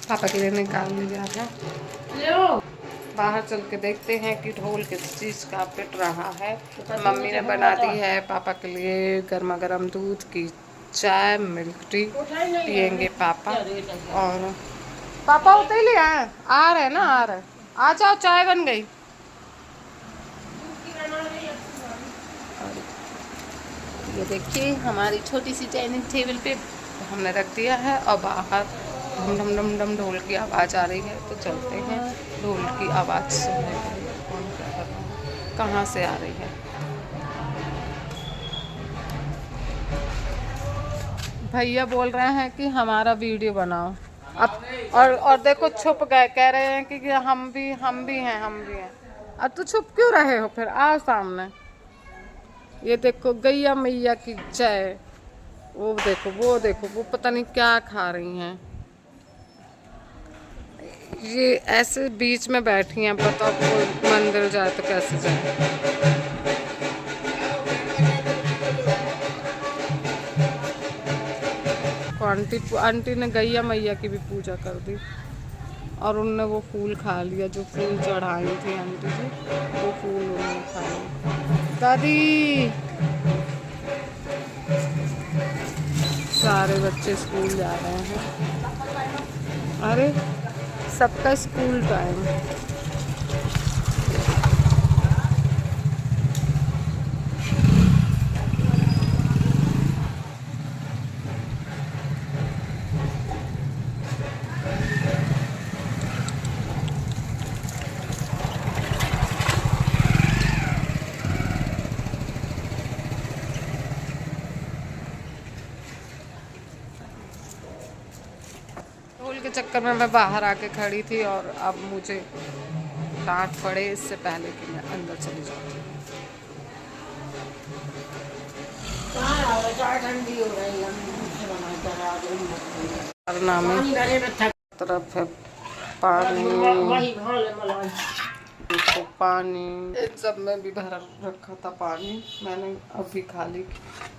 पापा के लिए निकाल लिया है। बाहर चल के देखते हैं कि ढोल किस चीज़ का पिट रहा है। मम्मी ने बना दी है पापा के लिए गर्मा गर्म दूध की चाय, मिल्क टी पियेंगे पापा। और पापा उतर लिया है, आ रहे ना, आ रहे, आ जाओ, चाय बन गई। ये देखिए हमारी छोटी सी डाइनिंग टेबल पे हमने रख दिया है और बाहर डम डम डम डम ढोल की आवाज़ आ रही है। तो चलते हैं ढोल की आवाज़ सुनने के लिए। कौन क्या कर रहा है, कहाँ से आ रही है। भैया बोल रहे हैं कि हमारा वीडियो बनाओ अब। और देखो छुप गए, कह रहे हैं कि हम भी हैं, हम भी हैं। अब तो छुप क्यों रहे हो, फिर आओ सामने। ये देखो गैया मैया की जय। वो देखो, वो देखो, वो पता नहीं क्या खा रही हैं। ये ऐसे बीच में बैठी हैं, बताओ कोई मंदिर जाए तो कैसे जाए। आंटी ने गैया मैया की भी पूजा कर दी और उनने वो फूल खा लिया जो फूल चढ़ाई थी आंटी जी, वो फूल उन्होंने खा लिया। दादी, सारे बच्चे स्कूल जा रहे हैं। अरे सबका स्कूल टाइम। ढोल के चक्कर में मैं बाहर आके खड़ी थी और अब मुझे डांट पड़े इससे पहले कि मैं अंदर चली जाऊँ। तरफ है पानी, देखो पानी, इन सब में भी भर रखा था पानी। मैंने अभी खाली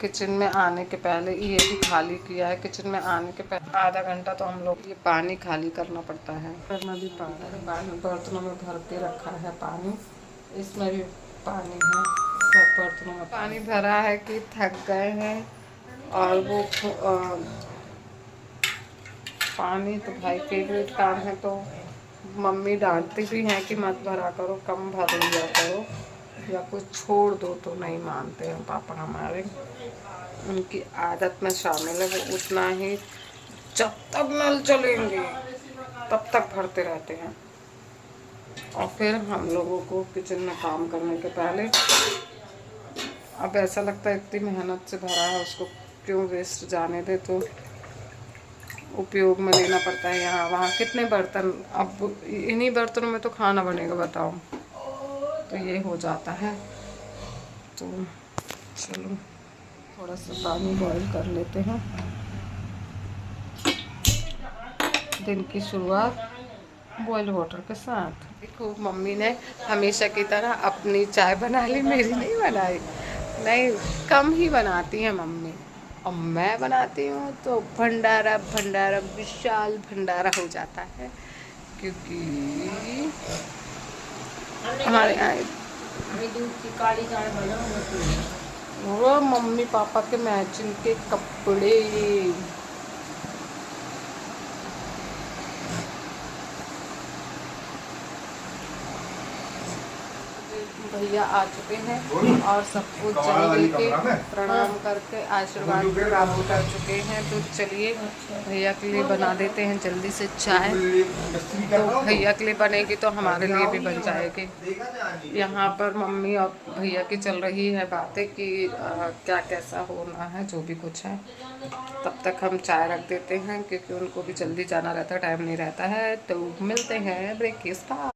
किचन में आने के पहले ये भी खाली किया है। किचन में आने के पहले आधा घंटा तो हम लोग ये पानी खाली करना पड़ता है। करना भी पड़ता है। बर्तनों में भर के रखा है पानी, इसमें भी पानी है। सब बर्तनों में पानी भरा है कि थक गए हैं। और वो पानी तो भाई फेवरेट काम है, तो मम्मी डांटती भी हैं कि मत भरा करो, कम भर लिया करो या कुछ छोड़ दो, तो नहीं मानते हैं पापा हमारे। उनकी आदत में शामिल है, वो उतना ही जब तक नल चलेंगे तब तक भरते रहते हैं। और फिर हम लोगों को किचन में काम करने के पहले अब ऐसा लगता है इतनी मेहनत से भरा है, उसको क्यों वेस्ट जाने दे, तो उपयोग में लेना पड़ता है। यहाँ वहाँ कितने बर्तन, अब इन्हीं बर्तनों में तो खाना बनेगा, बताओ। तो ये हो जाता है। तो चलो थोड़ा सा पानी बॉईल कर लेते हैं। दिन की शुरुआत बॉइल्ड वाटर के साथ। देखो मम्मी ने हमेशा की तरह अपनी चाय बना ली, मेरी नहीं बनाई। नहीं, कम ही बनाती हैं मम्मी, और मैं बनाती हूँ तो भंडारा भंडारा विशाल भंडारा हो जाता है। क्योंकि हमारे यहाँ वो मम्मी पापा के मैचिंग के कपड़े। भैया आ चुके हैं और सबको जल दे के प्रणाम करके आशीर्वाद प्राप्त कर चुके हैं। तो चलिए भैया के लिए बना देते हैं जल्दी से चाय। तो भैया के लिए बनेगी तो हमारे लिए भी बन जाएगी। यहाँ पर मम्मी और भैया की चल रही है बातें कि क्या कैसा होना है, जो भी कुछ है। तब तक हम चाय रख देते हैं क्योंकि उनको भी जल्दी जाना रहता है, टाइम नहीं रहता है। तो मिलते हैं ब्रेक के बाद।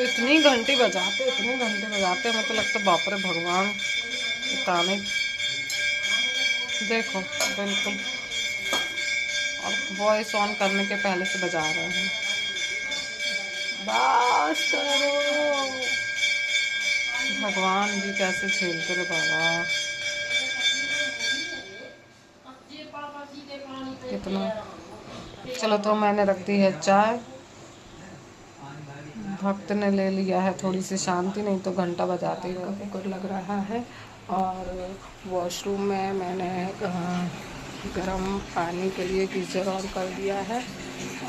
इतनी घंटी बजाते, इतने घंटे बजाते, हमें तो लगता बाप रे भगवान ताने देखो बिल्कुल, और वॉइस ऑन करने के पहले से बजा रहे हैं। बस करो, भगवान भी कैसे झेलते रे बाबा। कितना, चलो तो मैंने रख दी है चाय, भक्त ने ले लिया है थोड़ी सी शांति, नहीं तो घंटा बजाते ही कुकर लग रहा है। और वॉशरूम में मैंने गर्म पानी के लिए गीज़र ऑन कर दिया है।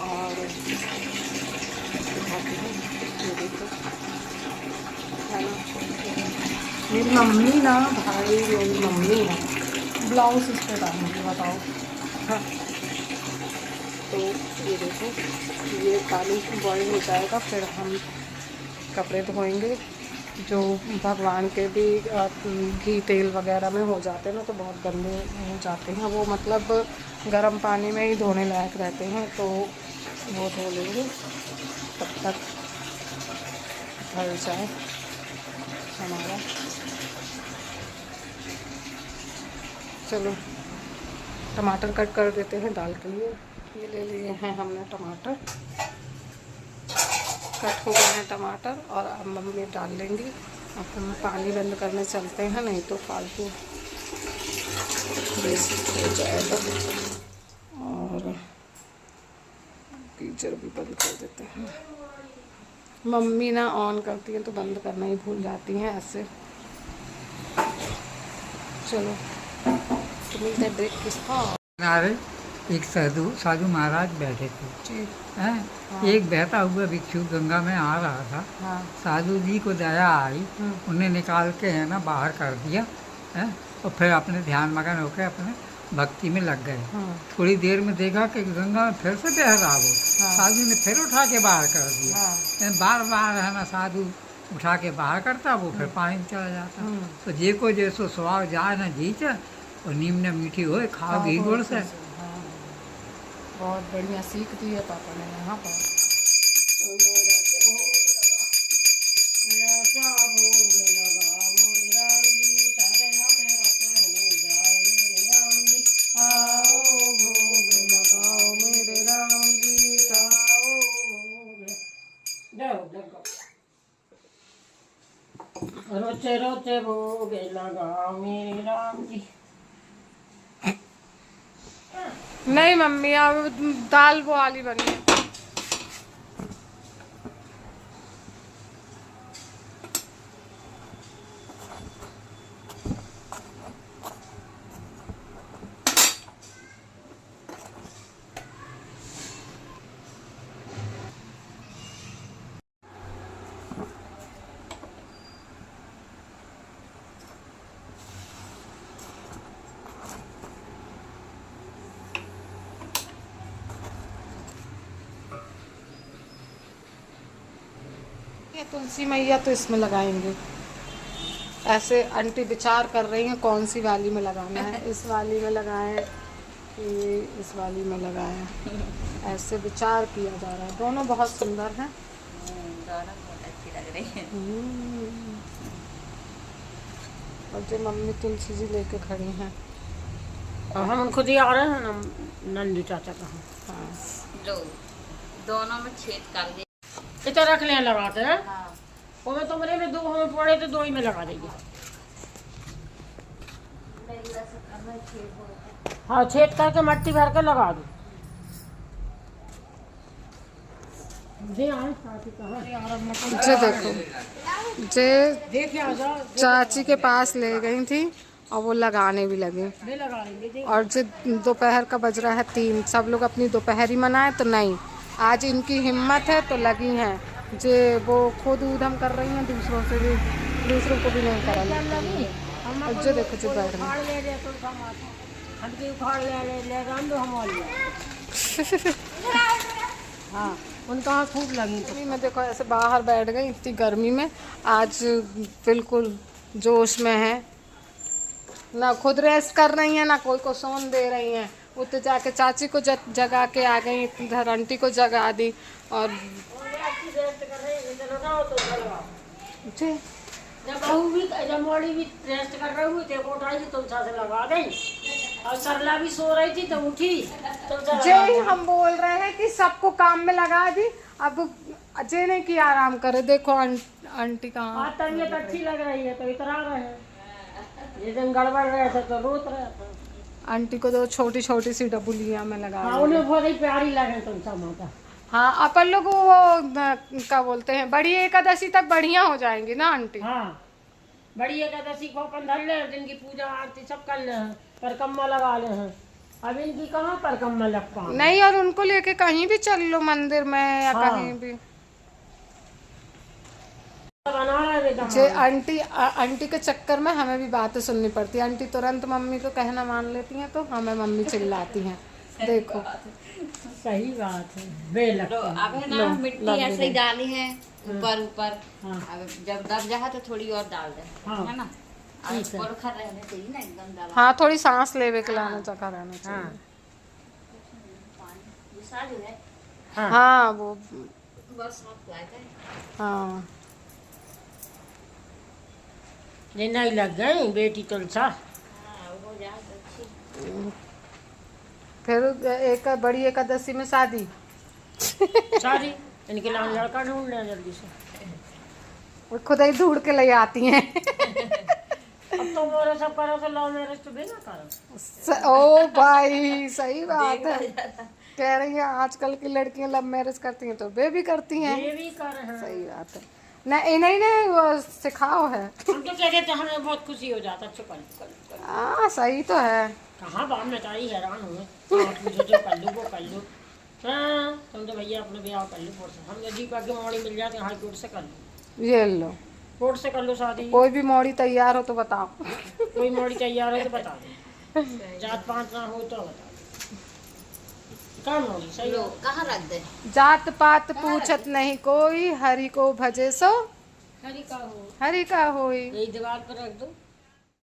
और ये देखो है ना, मेरी मम्मी ना, भाई मेरी मम्मी है, ब्लाउज इस पर डालूंगी, बताओ। हाँ, तो ये देखो, ये पानी बॉईल हो जाएगा, फिर हम कपड़े धोएंगे। जो भगवान के भी घी तेल वगैरह में हो जाते हैं ना, तो बहुत गंदे हो जाते हैं वो, मतलब गर्म पानी में ही धोने लायक रहते हैं, तो वो धो लेंगे। तब तक भर जाए हमारा। चलो टमाटर कट कर देते हैं दाल के लिए। ये ले लिए हैं हमने टमाटर, कट हो गए हैं टमाटर, और अब मम्मी डाल लेंगी। अब हम पानी बंद करने चलते हैं, नहीं तो फालतू वेस्ट हो जाएगा। और गीजर भी बंद कर देते हैं। मम्मी ना ऑन करती हैं तो बंद करना ही भूल जाती हैं ऐसे। चलो तो मिलते हैं ब्रेक के। हाँ, एक साधु महाराज बैठे थे हैं। हाँ। एक बहता हुआ भिक्षु गंगा में आ रहा था। हाँ। साधु जी को दया आई, उन्हें निकाल के है ना बाहर कर दिया है, और फिर अपने ध्यान मगन होकर अपने भक्ति में लग गए। थोड़ी देर में देखा कि गंगा में फिर से बह रहा वो। साधु ने फिर उठा के बाहर कर दिया। बार बार है ना साधु उठा के बाहर करता, वो फिर पानी में चला जाता। तो जे को जैसो स्वभाव जाए न जीच, और नीम न मीठी हो खाओ घी गुड़ से। बहुत बढ़िया सीख दी है पापा ने यहाँ पर। रोचे रोचे भोग लगाओ मेरे राम जी। नहीं मम्मी, अब दाल वो वाली बनी है। ये तुलसी मैया तो इसमें लगाएंगे। ऐसे आंटी विचार कर रही हैं कौन सी वाली में लगाना है, इस वाली में लगाएं कि इस वाली में लगाएं, ऐसे विचार किया जा रहा है। दोनों बहुत सुंदर हैं, दोनों बहुत अच्छी लग रही है। और जो मम्मी तुलसी जी लेके खड़ी हैं, और हम खुद ही आ रहे हैं ना, नंदी चाचा का। हाँ, लो दोनों में छेद कर दे, इतना रख लें लगाते हैं। हाँ वो में तो मेरे में दो हमें पड़े तो दो ही में लगा देंगे। हाँ, छेद करके मट्टी भर के लगा दो। जे देखो, जे चाची के पास ले गई थी और वो लगाने भी लगे। और जो दोपहर का बज रहा है 3, सब लोग अपनी दोपहरी मनाए तो नहीं, आज इनकी हिम्मत है तो लगी हैं। जे वो खुद उधम कर रही हैं, दूसरों से भी, दूसरों को भी नहीं करा लगी। और जो देखो जो बैठ रहे हाँ, उनका खूब लगी। मैं देखो ऐसे बाहर बैठ गई इतनी गर्मी में, आज बिल्कुल जोश में है, ना खुद रेस्ट कर रही हैं ना कोई को सोन दे रही हैं। वो तो जाके चाची को जगा के आ गई, इधर आंटी को जगा दी। और जी जब बहू भी, जब मोड़ी भी रेस्ट कर रही हुई थे, उठाई तो से लगा गई। और सरला भी सो रही थी तो उठी तो जय हम बोल रहे हैं कि सबको काम में लगा दी। अब अजय ने की आराम करे। देखो आंटी कहाँ। आज तबीयत अच्छी लग रही है तो इतरा रहे हैं। ये दिन गड़बड़ रहे थे तो रोत रहे थे। आंटी को तो छोटी छोटी सी डबुलियाँ में लगा हाँ दी। उन्हें बहुत ही प्यारी लगे तुमसा माता। हाँ अपन लोग वो क्या बोलते हैं, बड़ी एकादशी तक बढ़िया हो जाएंगी ना आंटी। हाँ बड़ी एकादशी को अपन धर ले, दिन की पूजा आरती सब कर ले हैं, परिक्रमा लगा ले हैं। अब इनकी कहाँ परिक्रमा लग पाए। नहीं, और उनको लेके कहीं भी चल लो मंदिर में या हाँ। कहीं भी। बना रहे बेटा। जे आंटी के चक्कर में हमें भी बातें सुननी पड़ती है। आंटी तुरंत मम्मी को कहना मान लेती हैं तो हमें मम्मी चिल्लाती हैं। देखो सही बात है। बेलक तो अब है ना मिट्टी ऐसे ही डाली है ऊपर ऊपर। हाँ। अब जब दब जाए तो थोड़ी और डाल दे, हाँ। है ना। ठीक है। और खा रहने चाहिए ना एकदम दबा। हाँ, थोड़ी सांस लेवे के लाना जगह रहना चाहिए। हाँ ये साल है हाँ हाँ वो बस आप लाए थे। हाँ ये नहीं लग गई बेटी तुलसा। हाँ हो जाए तो अच्छी। फिर एक बड़ी एकादशी में शादी। सारी इनके लिए लड़का ढूंढ लें जल्दी से। वो खुद ही ढूंढ के ले आती हैं। अब तो मोरे सब करो तो लव मैरिज तो भी ना करो। ओ भाई सही बात है। कह रही है आजकल की लड़कियां लव मैरिज करती हैं तो वे भी करती हैं। ये भी कर हैं। सही बात है ना, इन्हीं ने वो सिखाओ है। हम तो कहते तो हमें बहुत खुशी हो जाता। चुप कर हाँ सही तो है। कहाँ बाप में तारी हैरान हुए। हाँ, पूछो जो कर लो वो कर लो। हाँ तुम तो भैया अपने ब्याह कर लो कोर्ट से। हम यदि के मोड़ी मिल जाते हाई कोर्ट से कर लो। ये लो, कोर्ट से कर लो शादी। कोई भी मोड़ी तैयार हो तो बताओ। कोई मोड़ी तैयार हो तो बता दो। जात पात ना हो तो बता दो। कहाँ मोड़ी सही लो हो। कहाँ रख दे। जात पात पूछत नहीं कोई, हरि को भजे सो हरी का हो। हरि का होई। यही दीवार पर रख दो।